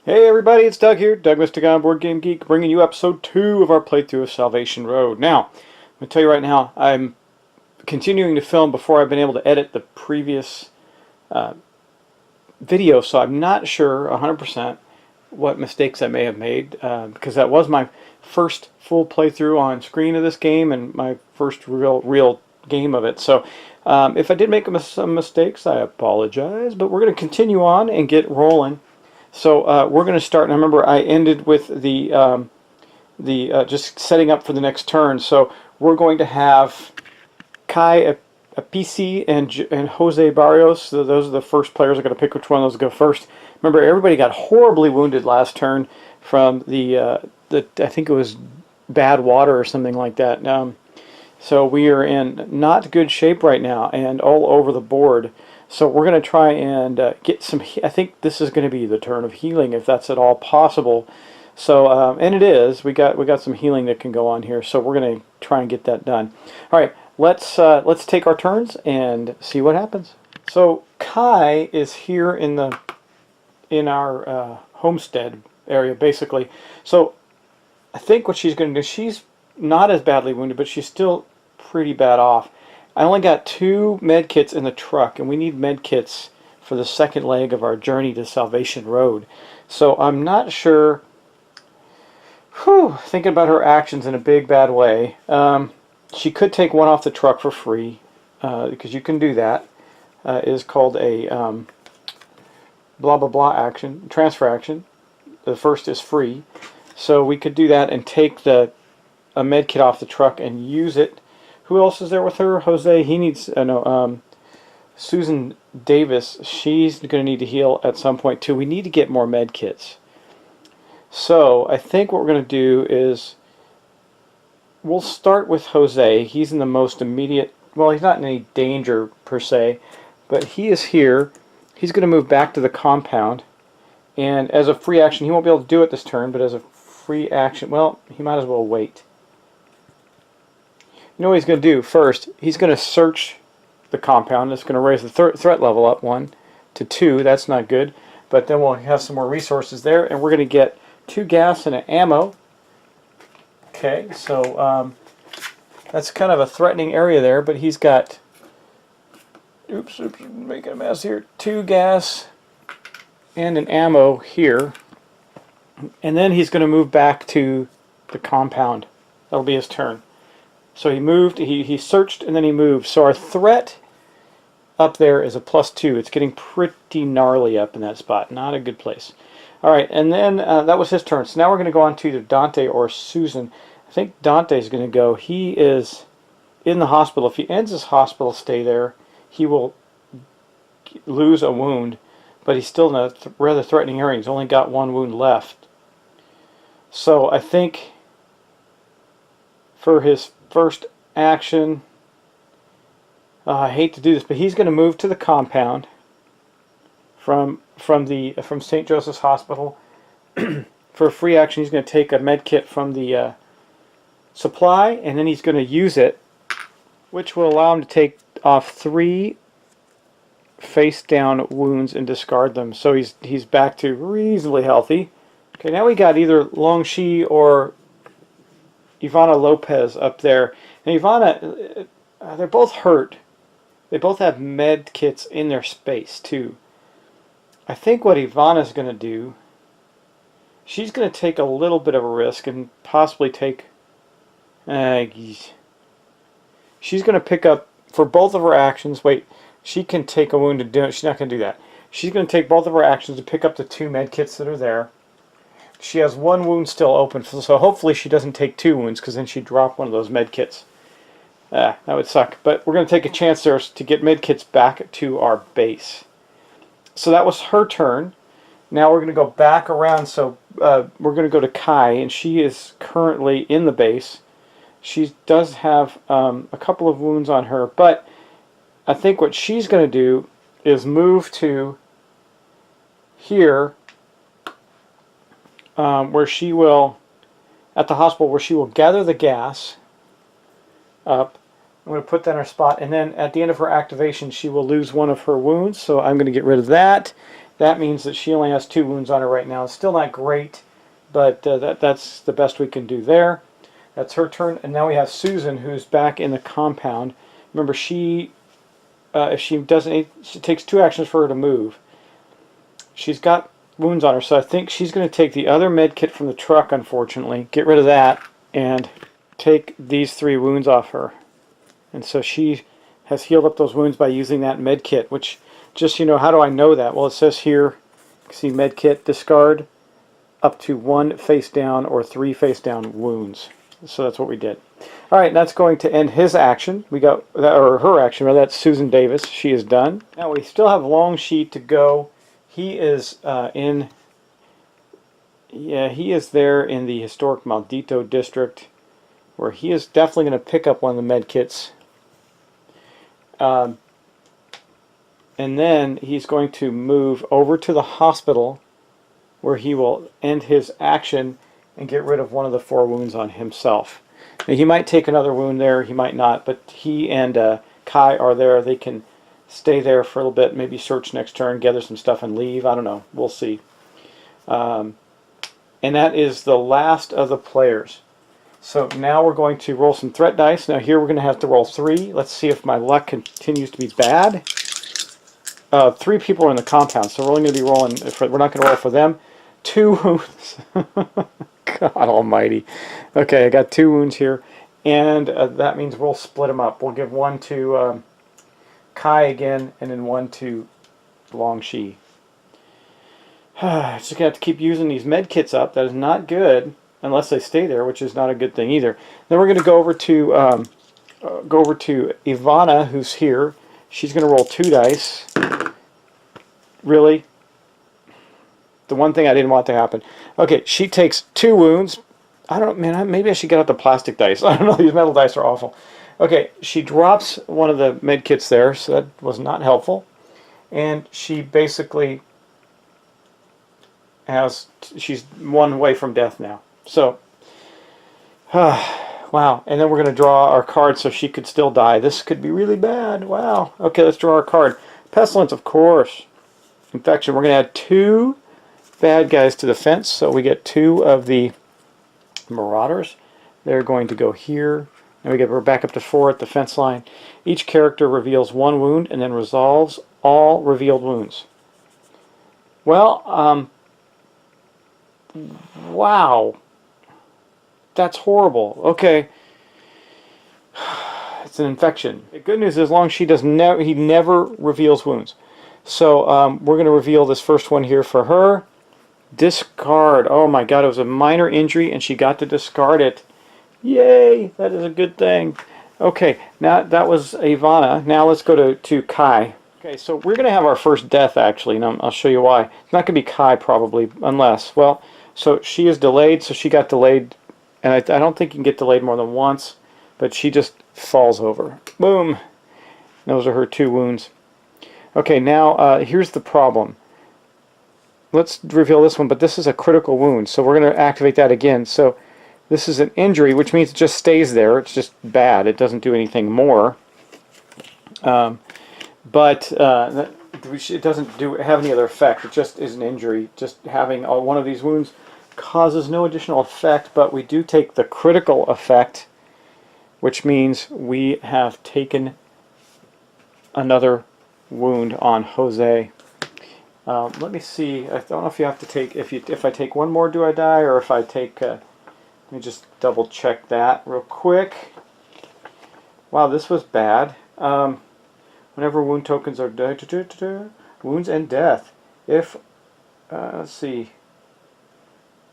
Hey everybody, it's Doug here, Doug Mystigon, Board Game Geek, bringing you episode 2 of our playthrough of Salvation Road. Now, I'm going to tell you right now, I'm continuing to film before I've been able to edit the previous video, so I'm not sure 100% what mistakes I may have made, because that was my first full playthrough on screen of this game and my first real game of it. So if I did make some mistakes, I apologize, but we're going to continue on and get rolling. So we're going to start, and I remember I ended with the just setting up for the next turn. So we're going to have Kai Apisi and Jose Barrios. So those are the first players. I'm going to pick which one of those go first. Remember, everybody got horribly wounded last turn from the I think it was bad water or something like that. So we are in not good shape right now and all over the board. So we're going to try and get some. I think this is going to be the turn of healing, if that's at all possible. So and it is. We got some healing that can go on here. So we're going to try and get that done. All right, let's take our turns and see what happens. So Kai is here in our homestead area, basically. So I think what she's going to do, she's not as badly wounded, but she's still pretty bad off. I only got 2 med kits in the truck, and we need med kits for the second leg of our journey to Salvation Road. So I'm not sure. Thinking about her actions in a big bad way. She could take 1 off the truck for free, because you can do that. It is called a blah blah blah action, transfer action. The first is free, so we could do that and take a med kit off the truck and use it. Who else is there with her? Jose, he needs, Susan Davis, she's going to need to heal at some point too. We need to get more med kits. So I think what we're going to do is we'll start with Jose. He's in the most immediate, well, he's not in any danger per se, but he is here. He's going to move back to the compound, and as a free action, he won't be able to do it this turn, but as a free action, well, he might as well wait. You know what he's going to do first? He's going to search the compound. It's going to raise the threat level up 1 to 2. That's not good. But then we'll have some more resources there, and we're going to get 2 gas and an ammo. Okay, so that's kind of a threatening area there, but he's got, oops, making a mess here, 2 gas and an ammo here. And then he's going to move back to the compound. That'll be his turn. So he moved, he searched, and then he moved. So our threat up there is a +2. It's getting pretty gnarly up in that spot. Not a good place. All right, and then that was his turn. So now we're going to go on to either Dante or Susan. I think Dante's going to go. He is in the hospital. If he ends his hospital stay there, he will lose a wound, but he's still in a rather threatening area. He's only got 1 wound left. So I think for his first action, I hate to do this, but he's going to move to the compound from St. Joseph's Hospital. For a free action, he's going to take a med kit from the supply, and then he's going to use it, which will allow him to take off 3 face down wounds and discard them. So he's back to reasonably healthy. Okay, now we got either Longshi or Ivana Lopez up there. And Ivana, they're both hurt. They both have med kits in their space too. I think what Ivana's going to do, she's going to take a little bit of a risk and possibly take, she's going to pick up, for both of her actions, wait, she can take a wound to do it. She's not going to do that. She's going to take both of her actions to pick up the 2 med kits that are there. She has 1 wound still open, so hopefully she doesn't take 2 wounds, because then she'd drop one of those med kits. That would suck. But we're going to take a chance there to get med kits back to our base. So that was her turn. Now we're going to go back around. So we're going to go to Kai, and she is currently in the base. She does have a couple of wounds on her, but I think what she's going to do is move to here, where she will, at the hospital, where she will gather the gas up. I'm going to put that in her spot, and then at the end of her activation she will lose 1 of her wounds, so I'm going to get rid of that, That means that she only has 2 wounds on her right now. It's still not great, but that's the best we can do there. That's her turn, and now we have Susan, who's back in the compound. Remember, she, if she doesn't, it takes 2 actions for her to move. She's got wounds on her, so I think she's going to take the other med kit from the truck, unfortunately, get rid of that, and take these 3 wounds off her. And so she has healed up those wounds by using that med kit, which, just, how do I know that? Well, it says here, see, med kit, discard up to 1 face down or 3 face down wounds. So that's what we did. All right, that's going to end his action. We got, or her action, rather. That's Susan Davis. She is done. Now we still have Longsheet to go. He is he is there in the historic Maldito district, where he is definitely going to pick up one of the med kits. And then he's going to move over to the hospital, where he will end his action and get rid of one of the 4 wounds on himself. Now, he might take another wound there, he might not, but he and Kai are there. They can stay there for a little bit, maybe search next turn, gather some stuff, and leave. I don't know. We'll see. And that is the last of the players. So now we're going to roll some threat dice. Now here we're going to have to roll 3. Let's see if my luck continues to be bad. 3 people are in the compound, so we're only going to be rolling. We're not going to roll for them. 2 wounds. God almighty. Okay, I got 2 wounds here, and that means we'll split them up. We'll give 1 to Kai again, and then 1 to Longsheet. Just gonna have to keep using these med kits up. That is not good unless they stay there, which is not a good thing either. Then we're going to go over to Ivana, who's here. She's going to roll 2 dice. Really? The one thing I didn't want to happen. Okay, she takes 2 wounds. I don't, man, maybe I should get out the plastic dice. I don't know, these metal dice are awful. Okay, she drops one of the med kits there, so that was not helpful. And she basically she's 1 away from death now. So, wow. And then we're going to draw our card so she could still die. This could be really bad. Wow. Okay, let's draw our card. Pestilence, of course. Infection. We're going to add 2 bad guys to the fence, so we get 2 of the Marauders. They're going to go here. And we're back up to 4 at the fence line. Each character reveals 1 wound and then resolves all revealed wounds. Well, wow. That's horrible. Okay. It's an infection. The good news is, as long as he never reveals wounds. So we're going to reveal this first one here for her. Discard. Oh my god, it was a minor injury and she got to discard it. Yay! That is a good thing. Okay, now that was Ivana. Now let's go to Kai. Okay, so we're going to have our first death actually, and I'll show you why. It's not going to be Kai probably, unless, well, so she is delayed, so she got delayed, and I don't think you can get delayed more than once, but she just falls over. Boom! Those are her 2 wounds. Okay, now here's the problem. Let's reveal this one, but this is a critical wound, so we're going to activate that again. So this is an injury, which means it just stays there. It's just bad. It doesn't do anything more. But it doesn't have any other effect. It just is an injury. Just having one of these wounds causes no additional effect, but we do take the critical effect, which means we have taken another wound on Jose. Let me see. I don't know if you have to take. If I take 1 more, do I die? Or if I take. Let me just double check that real quick. Wow, this was bad. Whenever wound tokens are wounds and death. If let's see.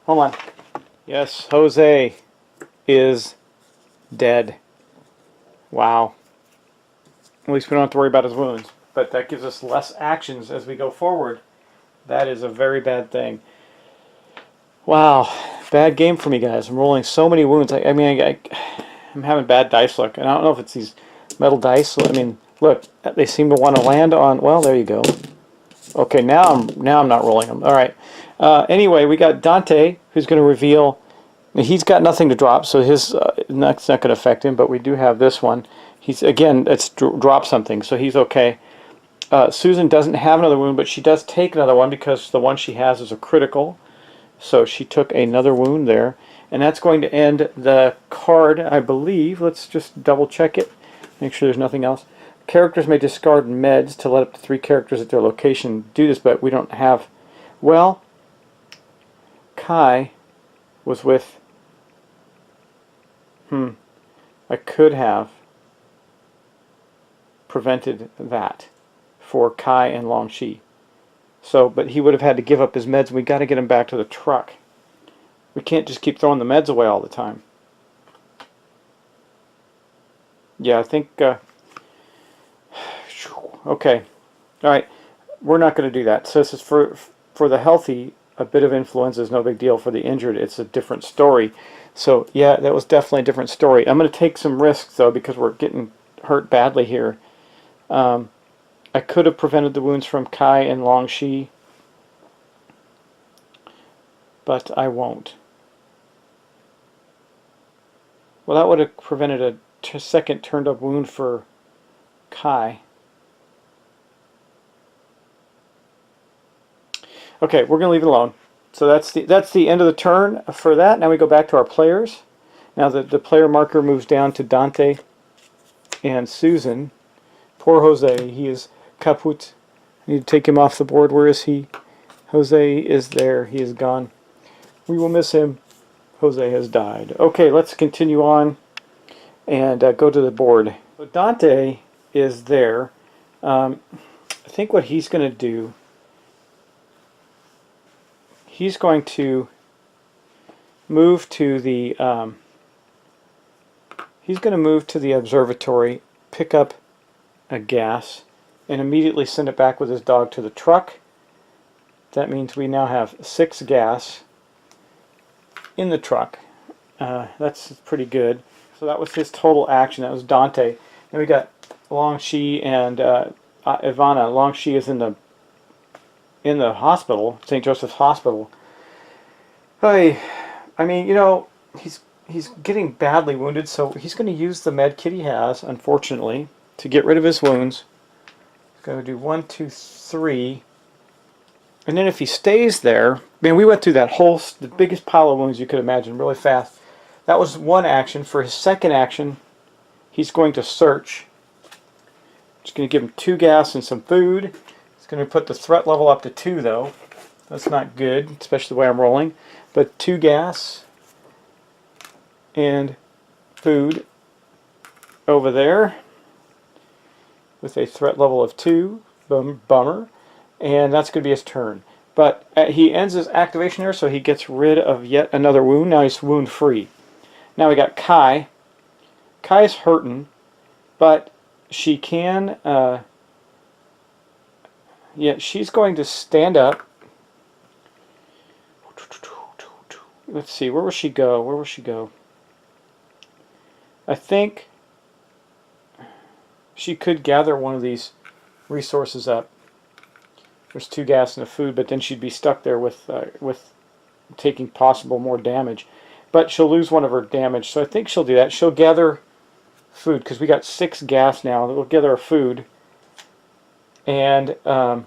Hold on. Yes, Jose is dead. Wow. At least we don't have to worry about his wounds. But that gives us less actions as we go forward. That is a very bad thing. Wow. Bad game for me, guys. I'm rolling so many wounds. I'm having bad dice luck. And I don't know if it's these metal dice. I mean, look, they seem to want to land on... Well, there you go. Okay, now I'm not rolling them. All right. Anyway, we got Dante, who's going to reveal... He's got nothing to drop, so his that's not going to affect him, but we do have this one. He's, again, it's drop something, so he's okay. Susan doesn't have another wound, but she does take another one because the one she has is a critical. So she took another wound there. And that's going to end the card, I believe. Let's just double check it. Make sure there's nothing else. Characters may discard meds to let up to 3 characters at their location do this, but we don't have... Well, Kai was with... I could have prevented that for Kai and Long Shi. So, but he would have had to give up his meds, and we got to get him back to the truck. We can't just keep throwing the meds away all the time. Yeah, I think... okay. Alright. We're not going to do that. So this is for the healthy, a bit of influenza is no big deal. For the injured, it's a different story. So, yeah, that was definitely a different story. I'm going to take some risks, though, because we're getting hurt badly here. I could have prevented the wounds from Kai and Long Shi, but I won't. Well, that would have prevented a second turned up wound for Kai. Okay, we're going to leave it alone. So that's the end of the turn for that. Now we go back to our players. Now the player marker moves down to Dante and Susan. Poor Jose, he is kaput. I need to take him off the board. Where is he? Jose is there. He is gone. We will miss him. Jose has died. Okay, let's continue on and go to the board. So Dante is there. I think what he's going to do, he's going to move to the observatory, pick up a gas, and immediately send it back with his dog to the truck. That means we now have 6 gas in the truck. That's pretty good. So that was his total action. That was Dante. Then we got Long Shi and Ivana. Long Shi is in the hospital, St. Joseph's Hospital. I mean, you know, he's getting badly wounded, so he's going to use the med kit he has, unfortunately, to get rid of his wounds. He's going to do 1, 2, 3. And then if he stays there, man, we went through that whole, the biggest pile of wounds you could imagine, really fast. That was one action. For his second action, he's going to search. Just going to give him 2 gas and some food. It's going to put the threat level up to 2, though. That's not good, especially the way I'm rolling. But 2 gas and food over there with a threat level of 2. Bummer. And that's going to be his turn. But he ends his activation there, so he gets rid of yet another wound. Now he's wound free. Now we got Kai. Kai's hurting, but she can... yeah, she's going to stand up. Let's see, where will she go? Where will she go? I think she could gather one of these resources up. There's 2 gas and a food, but then she'd be stuck there with taking possible more damage. But she'll lose one of her damage, so I think she'll do that. She'll gather food, because we got 6 gas now. We'll gather her food. And that'll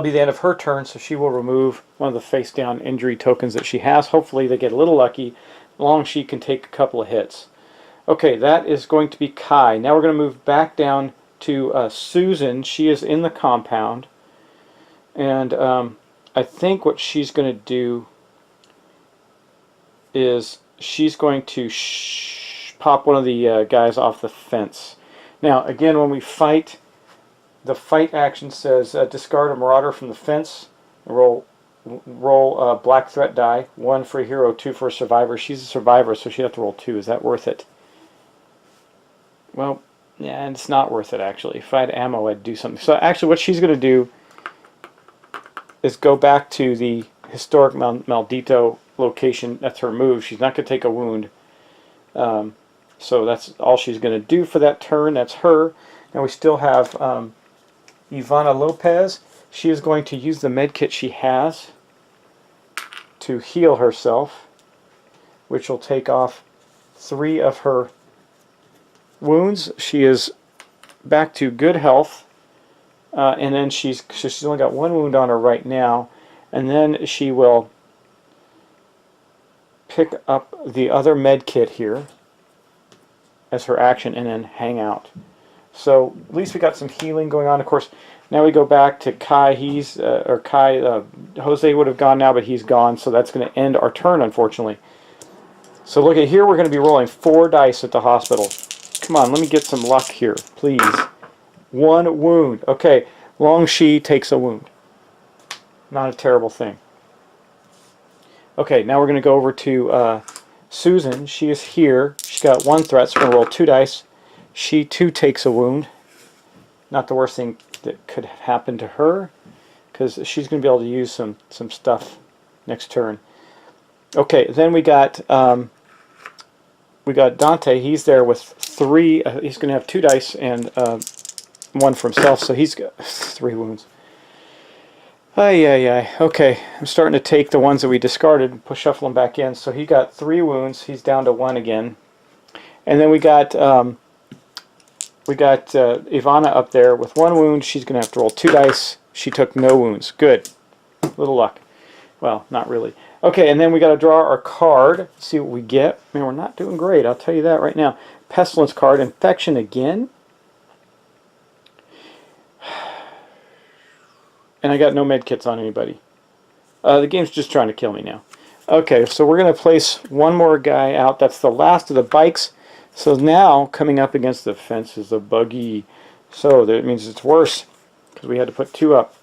be the end of her turn, so she will remove one of the face-down injury tokens that she has. Hopefully they get a little lucky. Long she can take a couple of hits. Okay, that is going to be Kai. Now we're going to move back down to Susan. She is in the compound. And I think what she's going to do is she's going to pop one of the guys off the fence. Now, again, when we fight, the fight action says discard a marauder from the fence. Roll black threat die. 1 for a hero, 2 for a survivor. She's a survivor, so she'd have to roll 2. Is that worth it? Well, yeah, it's not worth it, actually. If I had ammo, I'd do something. So actually what she's going to do is go back to the historic Maldito location. That's her move. She's not going to take a wound. So that's all she's going to do for that turn. That's her. Now we still have Ivana Lopez. She is going to use the med kit she has to heal herself, which will take off 3 of her wounds. She is back to good health. and then she's only got one wound on her right now, and then she will pick up the other med kit here as her action and then hang out. So at least we got some healing going on. Of course, now we go back to Kai. Jose would have gone now, but he's gone, so that's going to end our turn, unfortunately. So look at here, we're going to be rolling 4 dice at the hospital. Come on, let me get some luck here, please. 1 wound. Okay, Long Shi takes a wound. Not a terrible thing. Okay, now we're going to go over to Susan. She is here. She's got 1 threat, so we're going to roll 2 dice. She too takes a wound. Not the worst thing that could have happened to her, because she's going to be able to use some stuff next turn. Okay, then we got Dante. He's there with 3. He's going to have 2 dice and 1 for himself, so he's got 3 wounds. Okay, I'm starting to take the ones that we discarded and shuffle them back in. So he got 3 wounds. He's down to 1 again. And then we got Ivana up there with 1 wound. She's going to have to roll 2 dice. She took no wounds. Good. Little luck. Well, not really. Okay, and then we got to draw our card. Let's see what we get. Man, we're not doing great. I'll tell you that right now. Pestilence card. Infection again. And I got no med kits on anybody. The game's just trying to kill me now. Okay, so we're going to place 1 more guy out. That's the last of the bikes. So now, coming up against the fence is a buggy. So that means it's worse, because we had to put 2 up.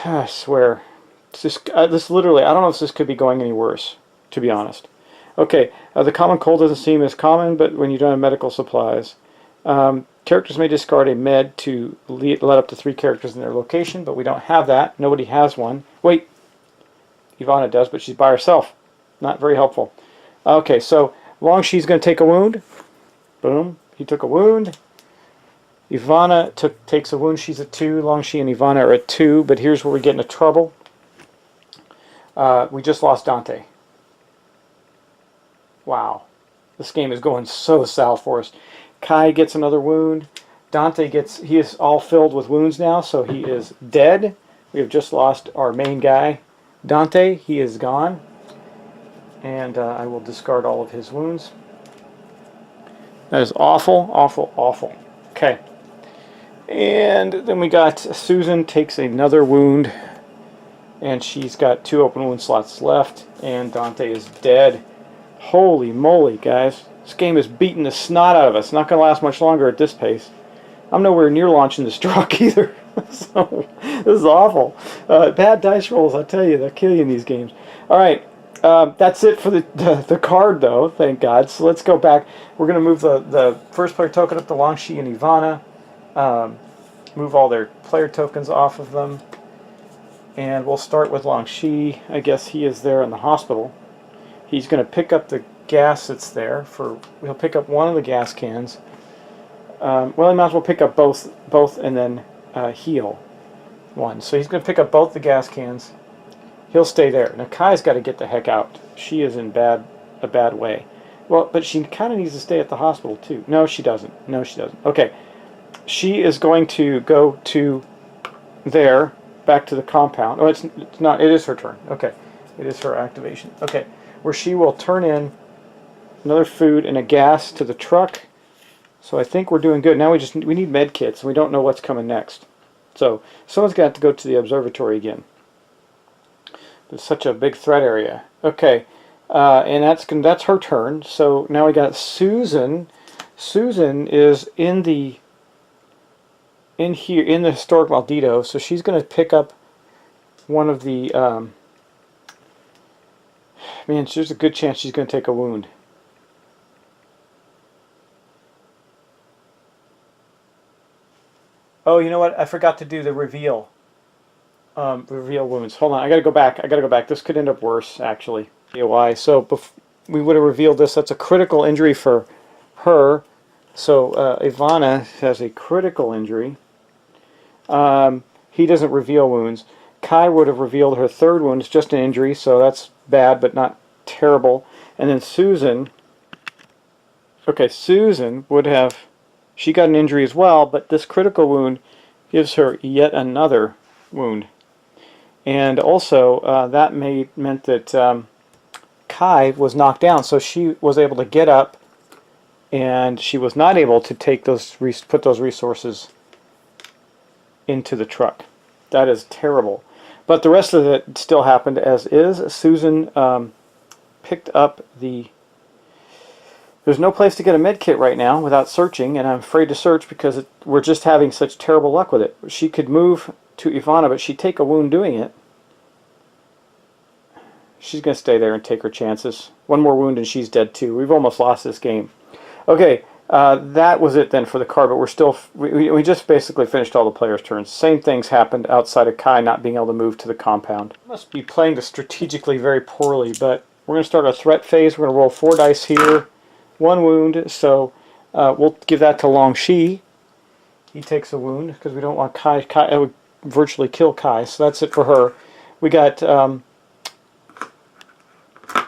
I swear. This literally, I don't know if this could be going any worse, to be honest. Okay, the common cold doesn't seem as common, but when you don't have medical supplies. Characters may discard a med to let up to 3 characters in their location, but we don't have that. Nobody has one. Wait, Ivana does, but she's by herself. Not very helpful. Okay, so Long Shi's going to take a wound. Boom, he took a wound. Ivana takes a wound. She's at 2. Long Shi and Ivana are at 2, but here's where we get into trouble. We just lost Dante. Wow, this game is going so south for us. Kai gets another wound. Dante he is all filled with wounds now, so he is dead. We have just lost our main guy, Dante. He is gone. And I will discard all of his wounds. That is awful, awful, awful. Okay. And then we got Susan takes another wound. And she's got 2 open wound slots left. And Dante is dead. Holy moly, guys. This game is beating the snot out of us. Not going to last much longer at this pace. I'm nowhere near launching this truck either. So, this is awful. Bad dice rolls, I tell you, they'll kill you in these games. Alright, that's it for the card, though, thank God. So let's go back. We're going to move the first player token up to Long Shi and Ivana. Move all their player tokens off of them. And we'll start with Long Shi. I guess he is there in the hospital. He's going to pick up the gas that's there. He'll pick up 1 of the gas cans. Well, he might as well pick up both and then heal 1. So he's going to pick up both the gas cans. He'll stay there. Now Kai's got to get the heck out. She is in a bad way. Well, but she kind of needs to stay at the hospital too. No, she doesn't. No, she doesn't. Okay. She is going to go to there, back to the compound. Oh, it's not. It is her turn. Okay. It is her activation. Okay. Where she will turn in another food and a gas to the truck. So I think we're doing good. Now we need med kits. We don't know what's coming next. So someone's got to go to the observatory again. It's such a big threat area. Okay, and that's her turn. So now we got Susan. Susan is in the historic Maldito. So she's going to pick up one of the. Man, there's a good chance she's going to take a wound. Oh, you know what? I forgot to do the reveal. Reveal wounds. Hold on, I gotta go back. This could end up worse, actually. Why? So we would have revealed this. That's a critical injury for her. So Ivana has a critical injury. He doesn't reveal wounds. Kai would have revealed her 3rd wound. It's just an injury, so that's bad, but not terrible. And then Susan. Okay, Susan would have. She got an injury as well, but this critical wound gives her yet another wound. And also, that meant that Kai was knocked down, so she was able to get up, and she was not able to take put those resources into the truck. That is terrible. But the rest of it still happened as is. Susan picked up the... There's no place to get a med kit right now without searching, and I'm afraid to search because we're just having such terrible luck with it. She could move to Ivana, but she'd take a wound doing it. She's going to stay there and take her chances. One more wound and she's dead too. We've almost lost this game. Okay, that was it then for the card, but we're still... We just basically finished all the players' turns. Same things happened outside of Kai not being able to move to the compound. Must be playing this strategically very poorly, but we're going to start our threat phase. We're going to roll 4 dice here. 1 wound, so we'll give that to Long Shi. He takes a wound because we don't want Kai. Kai would virtually kill Kai, so that's it for her. We got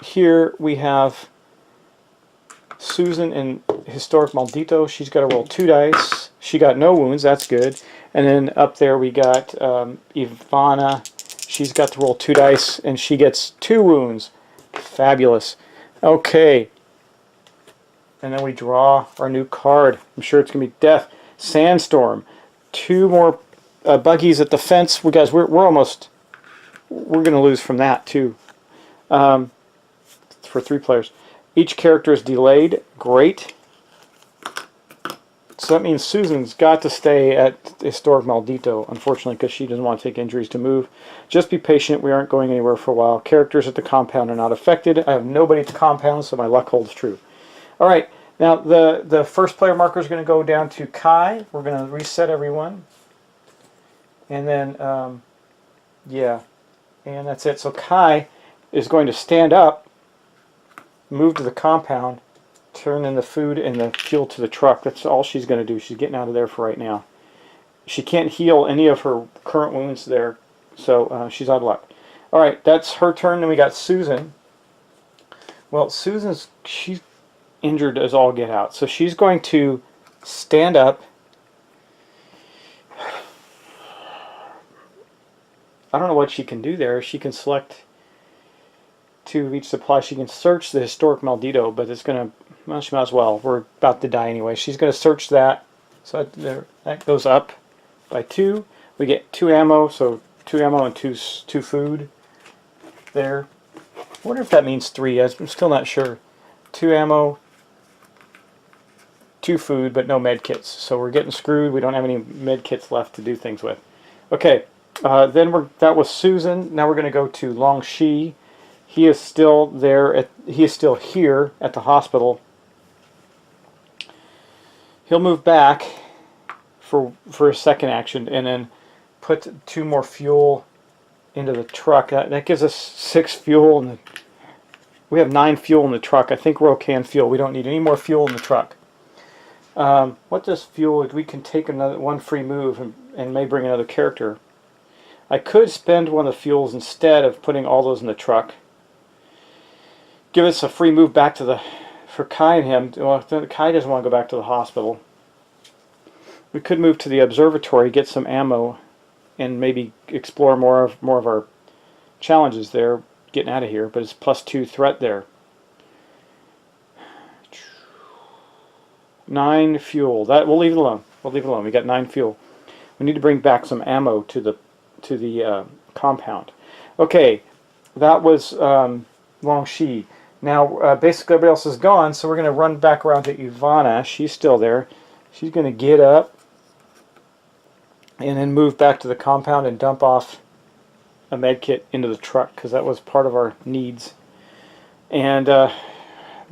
here we have Susan in Historic Maldito. She's got to roll 2 dice. She got no wounds, that's good. And then up there we got Ivana. She's got to roll 2 dice and she gets 2 wounds. Fabulous. Okay. And then we draw our new card. I'm sure it's going to be Death. Sandstorm. 2 more buggies at the fence. Guys, we're almost... We're going to lose from that, too. For 3 players. Each character is delayed. Great. So that means Susan's got to stay at Historic Maldito, unfortunately, because she doesn't want to take injuries to move. Just be patient. We aren't going anywhere for a while. Characters at the compound are not affected. I have nobody at the compound, so my luck holds true. All right, now the first player marker is going to go down to Kai. We're going to reset everyone. And then, yeah, and that's it. So Kai is going to stand up, move to the compound, turn in the food and the fuel to the truck. That's all she's going to do. She's getting out of there for right now. She can't heal any of her current wounds there, so she's out of luck. All right, that's her turn. Then we got Susan. Well, she's injured as all get out, so she's going to stand up. I don't know what she can do there. She can select to reach supply. She can search the Historic Maldito, but it's going to... Well, she might as well. We're about to die anyway. She's going to search that. So that goes up by 2. We get 2 ammo, so 2 ammo and 2 food there. I wonder if that means 3. I'm still not sure. 2 ammo, 2 food, but no med kits. So we're getting screwed. We don't have any med kits left to do things with. Okay, then that was Susan. Now we're going to go to Long Shi. He is still there. He is still here at the hospital. He'll move back for a second action and then put 2 more fuel into the truck. That gives us 6 fuel. And we have 9 fuel in the truck. I think we're okay on fuel. We don't need any more fuel in the truck. What does fuel? We can take 1 free move and may bring another character. I could spend one of the fuels instead of putting all those in the truck. Give us a free move back to for Kai and him. Well, Kai doesn't want to go back to the hospital. We could move to the observatory, get some ammo, and maybe explore more of our challenges there, getting out of here. But it's +2 threat there. 9 fuel. That we'll leave it alone. We'll leave it alone. We got 9 fuel. We need to bring back some ammo to the compound. Okay, that was Long Shi. Now, basically everybody else is gone, so we're going to run back around to Ivana. She's still there. She's going to get up and then move back to the compound and dump off a med kit into the truck, because that was part of our needs. And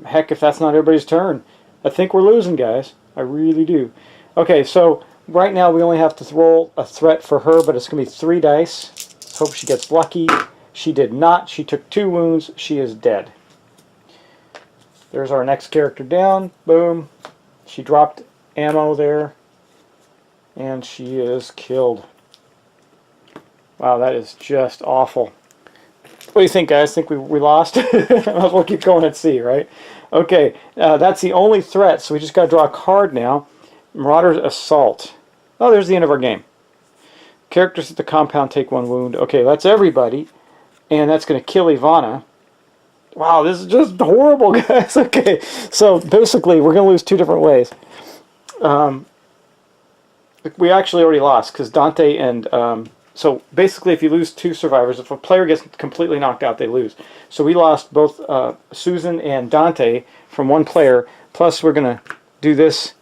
heck, if that's not everybody's turn, I think we're losing, guys. I really do. Okay, so right now we only have to roll a threat for her, but it's going to be 3 dice. Let's hope she gets lucky. She did not. She took 2 wounds. She is dead. There's our next character down. Boom. She dropped ammo there. And she is killed. Wow, that is just awful. What do you think, guys? Think we lost? Might as well keep going at sea, right? Okay, that's the only threat, so we just got to draw a card now. Marauder's Assault. Oh, there's the end of our game. Characters at the compound take 1 wound. Okay, that's everybody. And that's going to kill Ivana. Wow, this is just horrible, guys. Okay, so basically, we're going to lose 2 different ways. We actually already lost, because Dante and... so basically, if you lose 2 survivors, if a player gets completely knocked out, they lose. So we lost both Susan and Dante from 1 player. Plus, we're going to do this.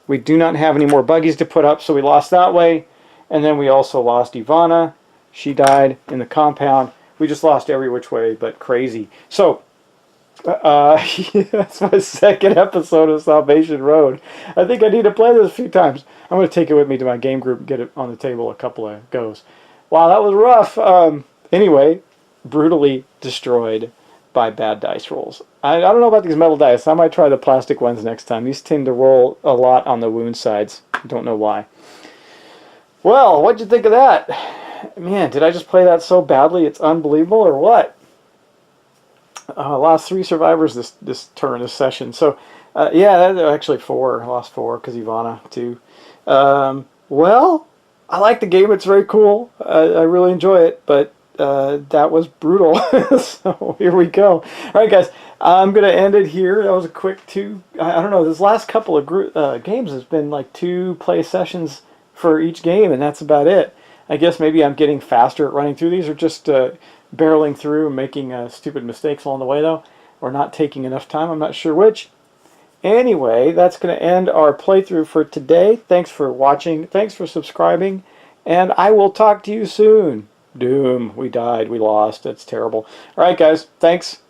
We do not have any more buggies to put up, so we lost that way. And then we also lost Ivana. She died in the compound. We just lost every which way, but crazy. So, that's my 2nd episode of Salvation Road. I think I need to play this a few times. I'm going to take it with me to my game group and get it on the table a couple of goes. Wow, that was rough. Anyway, brutally destroyed by bad dice rolls. I don't know about these metal dice. I might try the plastic ones next time. These tend to roll a lot on the wound sides. Don't know why. Well, what'd you think of that? Man, did I just play that so badly it's unbelievable, or what? Lost 3 survivors this session. So, yeah, actually 4. I lost 4 because Ivana, too. Well, I like the game. It's very cool. I really enjoy it, but that was brutal. So here we go. All right, guys, I'm going to end it here. That was a quick 2. I don't know. This last couple of games has been like 2 play sessions for each game, and that's about it. I guess maybe I'm getting faster at running through these, or just barreling through and making stupid mistakes along the way, though, or not taking enough time. I'm not sure which. Anyway, that's going to end our playthrough for today. Thanks for watching. Thanks for subscribing. And I will talk to you soon. Doom. We died. We lost. That's terrible. All right, guys. Thanks.